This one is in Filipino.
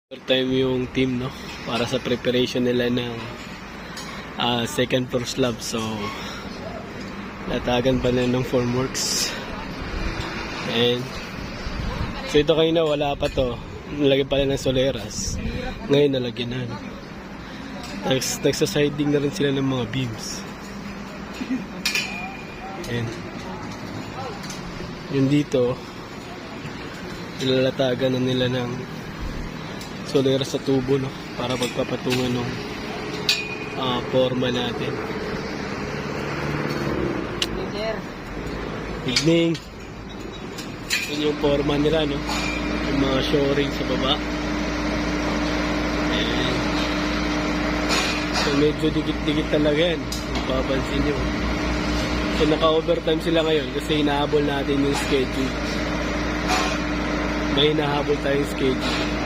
Time yung team, no, para sa preparation nila ng second floor slab. So natagan pa nila ng formworks. And so ito kayo na wala pa to, nalagyan pala ng soleras, ngayon nalagyan na. Nagsa-siding na rin sila ng mga beams. And yun dito, ilalatagan na nila ng soleras sa tubo, no, para pagpapatungan ng forma natin. Evening. Yun yung forma nila, no, yung mga shoring sa baba. And so medyo dikit-dikit talaga yan, mapapansin nyo. So naka-overtime sila ngayon kasi hinahabol natin yung schedule. May hinahabol tayong schedule.